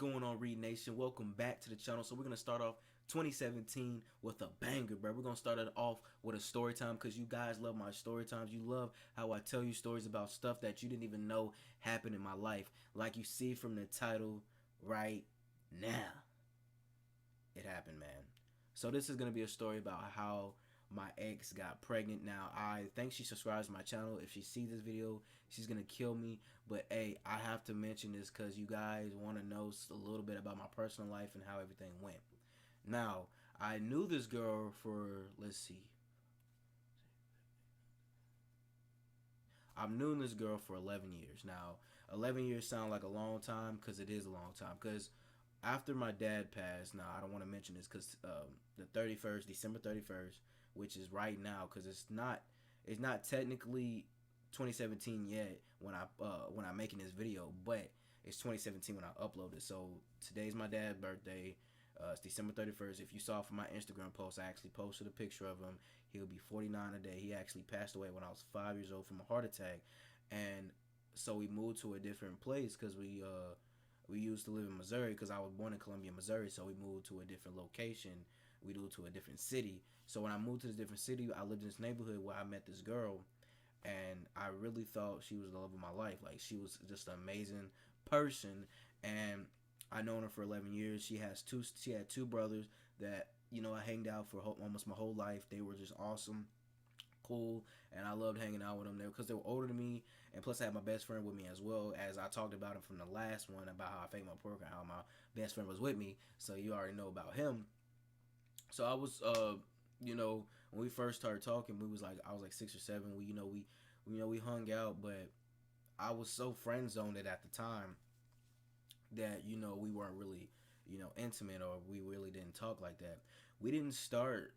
going on, Reid Nation? Welcome back to the channel. So we're gonna start off 2017 with a banger, bro. We're gonna start it off with a story time because you guys love my story times. You love how I tell you stories about stuff that you didn't even know happened in my life, like you see from the title right now. It happened, man. So this is gonna be a story about how my ex got pregnant. Now, I think she subscribes to my channel. If she sees this video, she's gonna kill me. But hey, I have to mention this because you guys want to know a little bit about my personal life and how everything went. Now, I knew this girl for, let's see, I've known this girl for 11 years. Now, 11 years sound like a long time because it is a long time. Because after my dad passed, now I don't want to mention this because the 31st, December 31st, which is right now, because it's not technically 2017 yet when I'm making this video, but it's 2017 when I upload it. So today's my dad's birthday. It's December 31st. If you saw from my Instagram post, I actually posted a picture of him. He'll be 49 today. He actually passed away when I was 5 years old from a heart attack, and so we moved to a different place because we used to live in Missouri because I was born in Columbia, Missouri. So we moved to a different location. We moved to a different city. So when I moved to this different city, I lived in this neighborhood where I met this girl, and I really thought she was the love of my life. Like, she was just an amazing person, and I known her for 11 years. She had two brothers that I hanged out for almost my whole life. They were just awesome, cool, and I loved hanging out with them there because they were older than me, and plus I had my best friend with me as well, as I talked about him from the last one about how I faked my pork and how my best friend was with me. So you already know about him. So I was, when we first started talking, I was like 6 or 7. We hung out, but I was so friend zoned at the time that we weren't really intimate, or we really didn't talk like that. We didn't start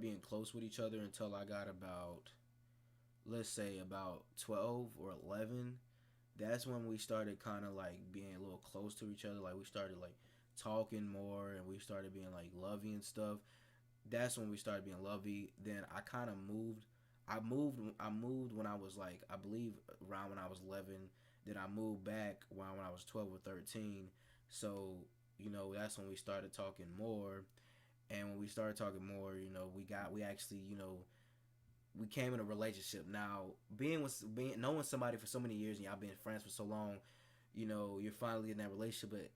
being close with each other until I got about, let's say, about 12 or 11. That's when we started kind of like being a little close to each other. Like, we started like talking more, and we started being like lovey and stuff. That's when we started being lovey. Then I kind of moved. I moved when I was like, I believe around when I was 11. Then I moved back around when I was 12 or 13. So that's when we started talking more. And when we started talking more, we actually, we came in a relationship. Now, knowing somebody for so many years and y'all been friends for so long, you're finally in that relationship, but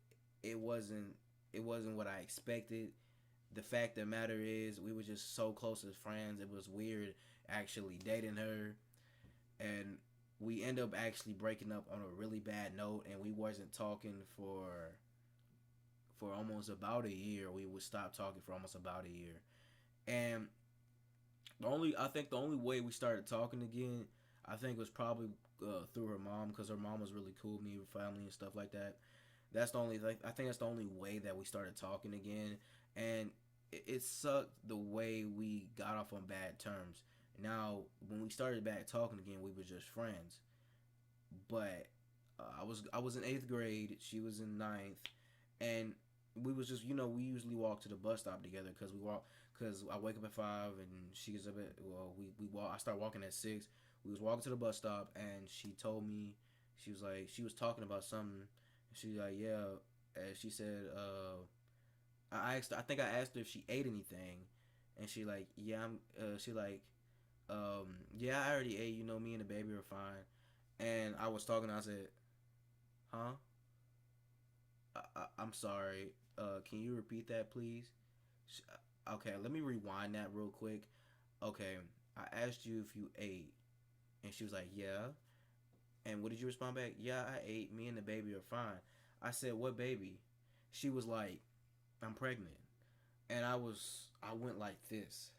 it wasn't what I expected. The fact of the matter is, we were just so close as friends. It was weird actually dating her, and we end up actually breaking up on a really bad note, and we wasn't talking for almost about a year. We would stop talking for almost about a year, and I think the only way we started talking again, I think, was probably through her mom, because her mom was really cool with me, her family and stuff like that. That's the only, like, I think that's the only way that we started talking again, and it sucked the way we got off on bad terms. Now, when we started back talking again, we were just friends, but I was in 8th grade, she was in ninth, and we was just, we usually walk to the bus stop together because I wake up at 5 and she gets up at, well, we walk. I start walking at 6. We was walking to the bus stop, and she told me, she was like, she was talking about something. She's like, yeah, and she said, I think I asked her if she ate anything, and she like, yeah, she like, yeah, I already ate. Me and the baby are fine. And I was talking. I said, huh? I'm sorry. Can you repeat that, please? Okay, let me rewind that real quick. Okay, I asked you if you ate, and she was like, yeah. And what did you respond back? Yeah, I ate. Me and the baby are fine. I said, what baby? She was like, I'm pregnant. And I went like this.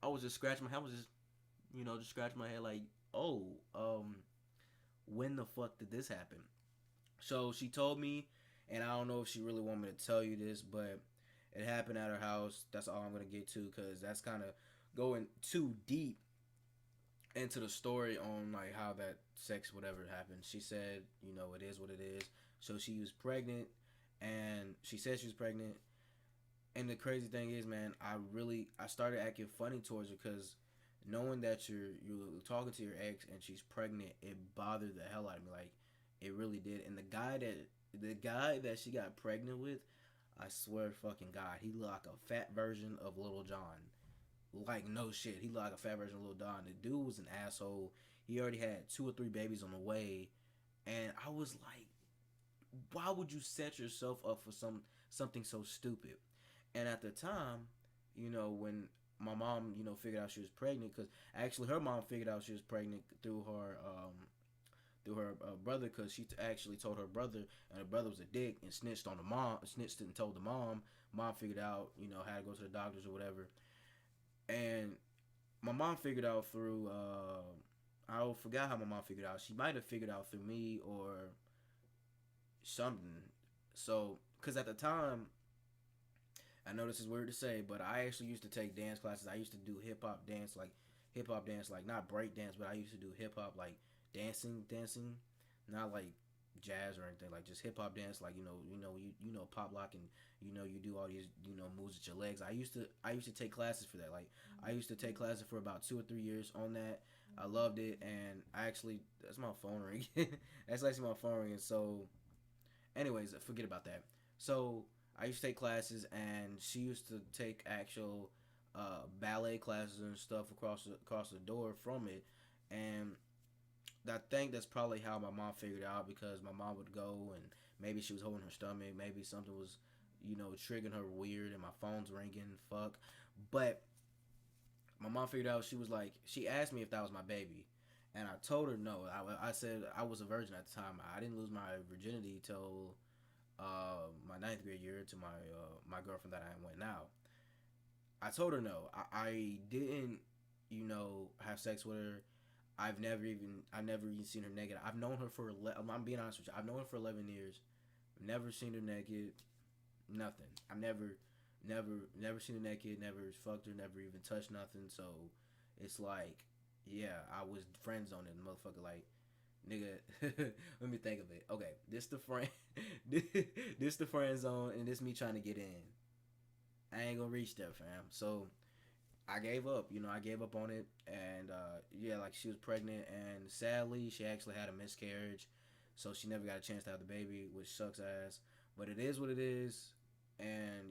I was just scratching my head. I was just scratching my head like, oh, when the fuck did this happen? So she told me, and I don't know if she really wanted me to tell you this, but it happened at her house. That's all I'm gonna get to, because that's kind of going too deep into the story on like how that sex whatever happened. She said, it is what it is. So she was pregnant, and she said she was pregnant. And the crazy thing is, man, I started acting funny towards her because knowing that you're talking to your ex and she's pregnant, it bothered the hell out of me. Like, it really did. And the guy that she got pregnant with, I swear fucking God, he looked like a fat version of Little John. Like, no shit, he looked like a fat version of Little John. The dude was an asshole. He already had 2 or 3 babies on the way, and I was like, why would you set yourself up for something so stupid? And at the time, when my mom, figured out she was pregnant, because actually her mom figured out she was pregnant through her brother, because she actually told her brother, and her brother was a dick and snitched on the mom, snitched and told the mom. Mom figured out, had to go to the doctors or whatever, and my mom figured out through. I forgot how my mom figured out. She might have figured out through me or something. So, because at the time, I know this is weird to say, but I actually used to take dance classes. I used to do hip hop dance, like not break dance, but I used to do hip hop, like dancing, not like jazz or anything, like just hip hop dance, like pop lock, and you do all these moves with your legs. I used to take classes for that. Like, I used to take classes for about 2 or 3 years on that. I loved it, and I actually, that's my phone ringing. That's actually my phone ringing. So, anyways, forget about that. So I used to take classes, and she used to take actual ballet classes and stuff across the door from it, and I think that's probably how my mom figured it out, because my mom would go and maybe she was holding her stomach, maybe something was, triggering her weird, and my phone's ringing, fuck. But my mom figured out, she asked me if that was my baby, and I told her no. I said I was a virgin at the time. I didn't lose my virginity till my ninth grade year to my girlfriend that I am with now. I told her no. I didn't, have sex with her. I've never even seen her naked. I've known her for. I'm being honest with you. I've known her for 11 years. Never seen her naked. Nothing. I've never seen her naked. Never fucked her. Never even touched nothing. So it's like, yeah, I was friend zoning the motherfucker. Like, nigga, let me think of it. Okay, this the friend, this the friend zone, and this me trying to get in. I ain't gonna reach there, fam. So I gave up. I gave up on it, and yeah, like, she was pregnant, and sadly, she actually had a miscarriage, so she never got a chance to have the baby, which sucks ass. But it is what it is, and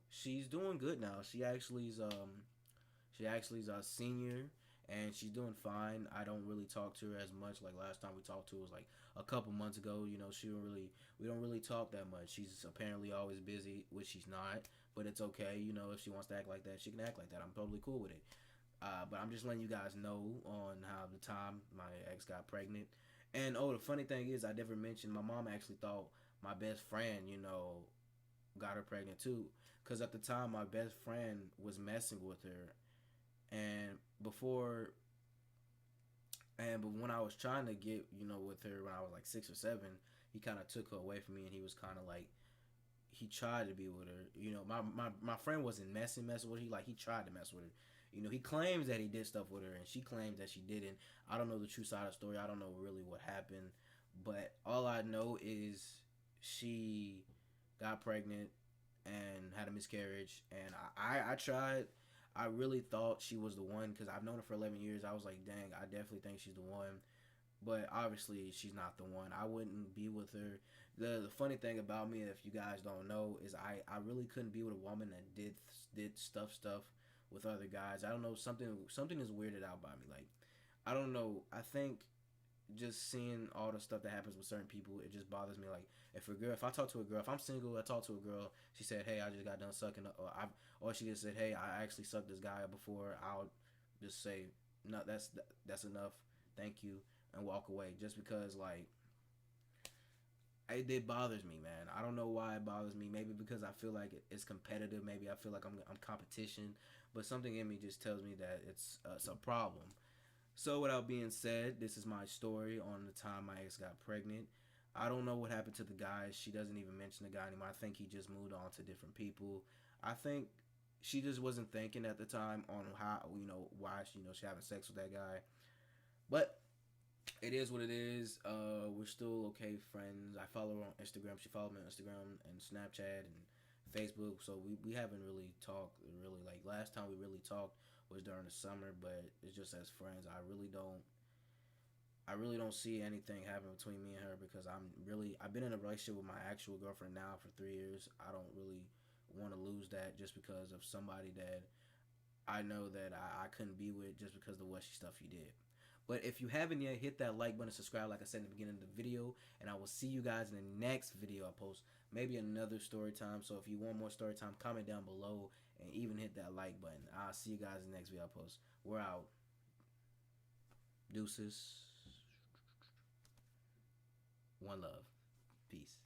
she's doing good now. She actually is a senior, and she's doing fine. I don't really talk to her as much. Like, last time we talked to her was like a couple months ago. We don't really talk that much. She's apparently always busy, which she's not. But it's okay. If she wants to act like that, she can act like that. I'm totally cool with it. But I'm just letting you guys know on how the time my ex got pregnant. And the funny thing is, I never mentioned my mom actually thought my best friend, got her pregnant too. Because at the time, my best friend was messing with her, and before, but when I was trying to get, with her when I was like 6 or 7, he kind of took her away from me, and he was kind of like, he tried to be with her. My friend wasn't messing with her. He tried to mess with her. He claims that he did stuff with her, and she claims that she didn't. I don't know the true side of the story. I don't know really what happened, but all I know is she got pregnant and had a miscarriage, and I tried. I really thought she was the one, because I've known her for 11 years. I was like, dang, I definitely think she's the one. But obviously, she's not the one. I wouldn't be with her. The funny thing about me, if you guys don't know, is I really couldn't be with a woman that did stuff with other guys. I don't know, something is weirded out by me. Like, I don't know. I think just seeing all the stuff that happens with certain people, it just bothers me. Like, if I talk to a girl, if I'm single, I talk to a girl. She said, "Hey, I just got done sucking," or she just said, "Hey, I actually sucked this guy up before." I'll just say, "No, that's enough. Thank you," and walk away. Just because, like, it bothers me, man. I don't know why it bothers me. Maybe because I feel like it's competitive. Maybe I feel like I'm competition. But something in me just tells me that it's a problem. So, without being said, this is my story on the time my ex got pregnant. I don't know what happened to the guy. She doesn't even mention the guy anymore. I think he just moved on to different people. I think she just wasn't thinking at the time on how, why she having sex with that guy. But it is what it is. We're still okay friends. I follow her on Instagram. She followed me on Instagram and Snapchat and Facebook. So we haven't really talked, really. Like, last time we really talked was during the summer, but it's just as friends. I really don't see anything happening between me and her because I've been in a relationship with my actual girlfriend now for 3 years. I don't really want to lose that just because of somebody that I know that I couldn't be with just because of the wishy stuff you did. But if you haven't yet, hit that like button, subscribe, like I said in the beginning of the video, and I will see you guys in the next video I post. Maybe another story time. So if you want more story time, comment down below and even hit that like button. I'll see you guys in the next video I post. We're out. Deuces. One love. Peace.